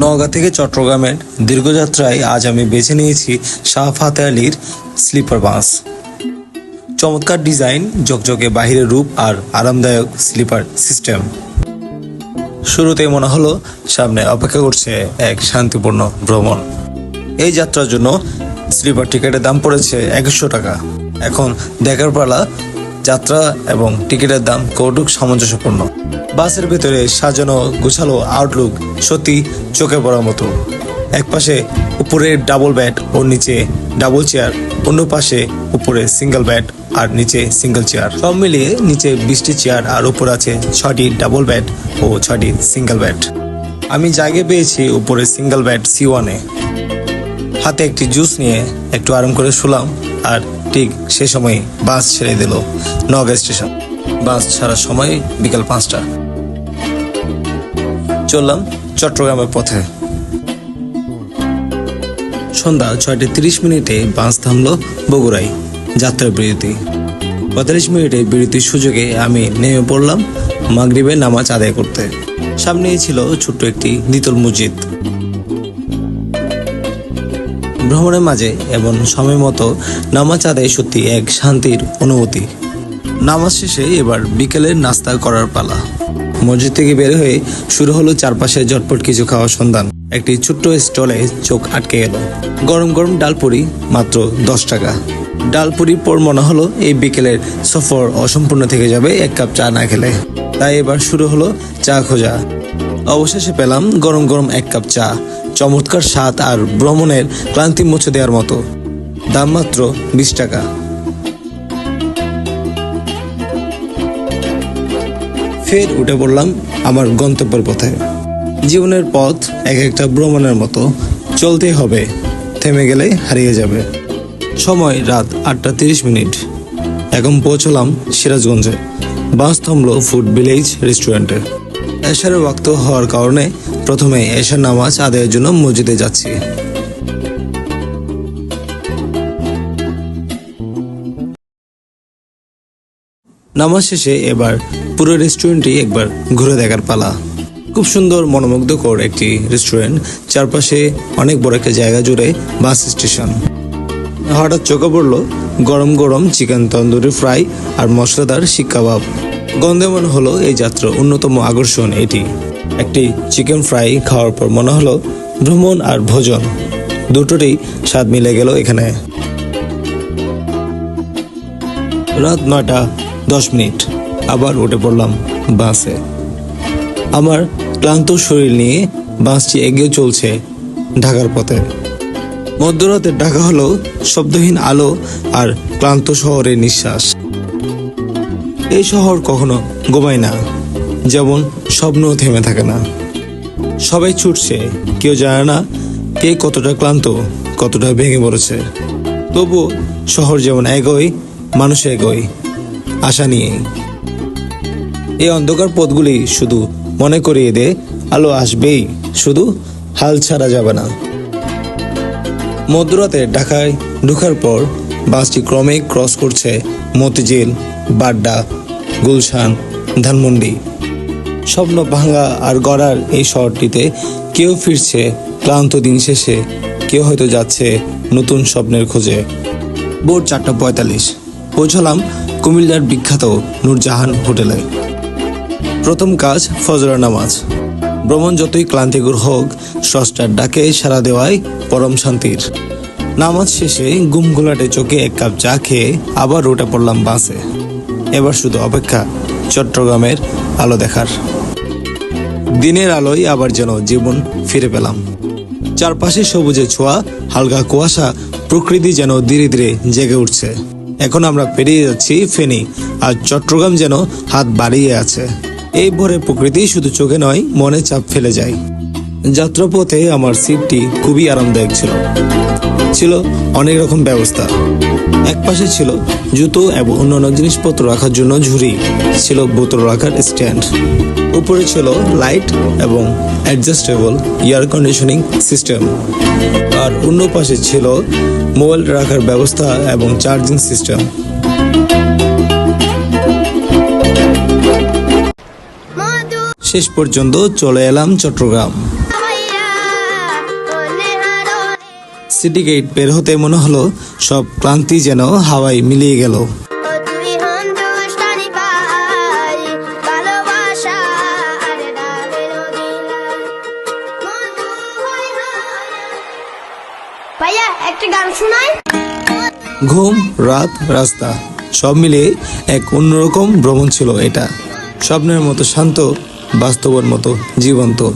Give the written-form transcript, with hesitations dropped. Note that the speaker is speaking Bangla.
নওগাঁ থেকে চট্টগ্রামের দীর্ঘযাত্রায় আজ আমি বেছে নিয়েছি শাহ ফাতে আলীর স্লিপার বাস। চমৎকার ডিজাইন, ঝকঝকে বাহিরের রূপ আর আরামদায়ক স্লিপার সিস্টেম। শুরুতেই মনে হলো সামনে অপেক্ষা করছে এক শান্তিপূর্ণ ভ্রমণ। এই যাত্রার জন্য স্লিপার টিকিটের দাম পড়েছে 2100 টাকা। এখন দেখার পালা যাত্রা এবং টিকিটের দাম কতটুক সামঞ্জস্যপূর্ণ। বাসের ভেতরে সাজানো গোছালো আউটলুক সত্যি চোখে পড়ার মতো। এক পাশে উপরে ডাবল বেড ও নিচে ডাবল চেয়ার, অন্য পাশে উপরে সিঙ্গেল বেড আর নিচে সিঙ্গেল চেয়ার। সব মিলিয়ে নিচে 20টি চেয়ার আর উপরে আছে 6টি ডাবল বেড ও 6টি সিঙ্গেল বেড। আমি জায়গা পেয়েছি উপরে সিঙ্গেল বেড C1-এ। হাতে একটি জুস নিয়ে একটু আরাম করে শুলাম আর ঠিক সে সময় বাস ছেড়ে দিল নওগাঁ স্টেশন। বাস ছাড়ার সময় বিকাল 5টা। চললাম চট্টগ্রামের পথে। সন্ধ্যা 6:30 বাস থামলো বগুড়ায়। যাত্রার বিরতি 45 মিনিটের বিরতির সুযোগে আমি নেমে পড়লাম মাগরিবের নামাজ আদায় করতে। সামনেই ছিল ছোট্ট একটি দ্বিতল মসজিদ। ভ্রমণের মাঝে এবং সময় মতো নামাজ আদায় সত্যি এক শান্তির অনুভূতি। নামাজ শেষে এবার বিকেলের নাস্তা করার পালা। মসজিদ থেকে বের হয়ে শুরু হলো চারপাশে ঝটপট কিছু খাওয়ার সন্ধান। একটি ছোট্ট স্টলে চোখ আটকে গেল। গরম গরম ডালপুরি মাত্র 10 টাকা। ডালপুরির পর মনে হলো এই বিকেলের সফর অসম্পূর্ণ থেকে যাবে এক কাপ চা না খেলে। তাই এবার শুরু হলো চা খোঁজা। অবশেষে পেলাম গরম গরম এক কাপ চা। চমৎকার স্বাদ আর ভ্রমণের ক্লান্তি মুছে দেওয়ার মতো। দাম মাত্র 20 টাকা। ফের উঠে পড়লাম আমার গন্তব্যের পথে। জীবনের পথ এক একটা ভ্রমণের মতো, চলতেই হবে, থেমে গেলে হারিয়ে যাবে। সময় রাত 8:30। এখন পৌঁছলাম সিরাজগঞ্জে। বাস থামলো ফুড ভিলেজ রেস্টুরেন্টে। এশারের ওয়াক্ত হওয়ার কারণে প্রথমে এশার নামাজ আদায়ের জন্য মসজিদে যাচ্ছি। নামাজ শেষে এবার পুরো রেস্টুরেন্টটি একবার ঘুরে দেখার পালা। খুব সুন্দর মনোমুগ্ধকর একটি রেস্টুরেন্ট। চারপাশে অনেক বড় একটা জায়গা জুড়ে বাস স্টেশন। হঠাৎ চোখে পড়লো গরম গরম চিকেন তন্দুরি ফ্রাই আর মশলাদার শিক কাবাব। গন্ধে মনে হলো এই যাত্রার অন্যতম আকর্ষণ এটি। একটি চিকেন ফ্রাই খাওয়ার পর মনে হলো ভ্রমণ আর ভোজন দুটোরই স্বাদ মিলে গেল এখানে। রাত 9:10। আবার উঠে পড়লাম বাসে। আমার ক্লান্ত শরীর নিয়ে বাসটি এগিয়ে চলছে ঢাকার পথে। মধ্যরাতে ঢাকা হলো শব্দহীন আলো আর ক্লান্ত শহরের নিঃশ্বাস। এই শহর কখনো ঘুমায় না, যেমন স্বপ্ন থেমে থাকে না। সবাই ছুটছে, কেউ জানে না কে কতটা ক্লান্ত, কতটা ভেঙে পড়েছে। তবু শহর যেমন এগোয়, মানুষ এগোয় আশা নিয়ে। এই অন্ধকার পথগুলি শুধু মনে করিয়ে দেয় আলো আসবেই, শুধু হাল ছাড়া যাবে না। মধ্যরাতে ঢাকায় ঢোকার পর বাসটি ক্রমে ক্রস করছে মতিঝিল, বাড্ডা, গুলশান, ধানমন্ডি। স্বপ্ন ভাঙা আর গড়ার এই শহরটিতে কেউ ফিরছে ক্লান্ত দিন শেষে, কেউ হয়তো যাচ্ছে নতুন স্বপ্নের খোঁজে। ভোর 4:45 পৌঁছলাম কুমিল্লার বিখ্যাত নূরজাহান হোটেলে। প্রথম কাজ ফজরের নামাজ। ভ্রমণ যতই ক্লান্তিকর হোক, স্রষ্টার ডাকে সাড়া দেওয়াই পরম শান্তির। নামাজ শেষে ঘুম ঘোলাটে চোখে এক কাপ চা খেয়ে আবার উঠে পড়লাম বাসে। এবার শুধু অপেক্ষা চট্টগ্রামের আলো দেখার। দিনের আলোয় আবার যেন জীবন ফিরে পেলাম। চারপাশে সবুজে ছোঁয়া, হালকা কুয়াশা, প্রকৃতি যেন ধীরে ধীরে জেগে উঠছে। এখন আমরা পেরিয়ে যাচ্ছি ফেনী, আর চট্টগ্রাম যেন হাত বাড়িয়ে আছে। এই ভোরে প্রকৃতি শুধু চোখে নয়, মনে চাপ ফেলে যায়। যাত্রাপথে আমার সিটটি খুবই আরামদায়ক ছিল অনেক রকম ব্যবস্থা। এক পাশে ছিল জুতো এবং অন্যান্য জিনিসপত্র রাখার জন্য ঝুড়ি, ছিল বোতল রাখার স্ট্যান্ড। উপরে ছিল লাইট এবং অ্যাডজাস্টেবল এয়ার কন্ডিশনিং সিস্টেম, আর অন্য পাশে ছিল মোবাইল রাখার ব্যবস্থা এবং চার্জিং সিস্টেম। শেষ পর্যন্ত চলে এলাম চট্টগ্রাম। সিটি গেট বের হতে মনে হলো সব ক্লান্তি যেন হাওয়ায় মিলিয়ে গেল। ভাইয়া একটা গান শোনায়। ঘুম, রাত, রাস্তা সব মিলিয়ে এক অন্যরকম ভ্রমণ ছিল এটা। স্বপ্নের মতো শান্ত, বাস্তবের মতো জীবন্ত।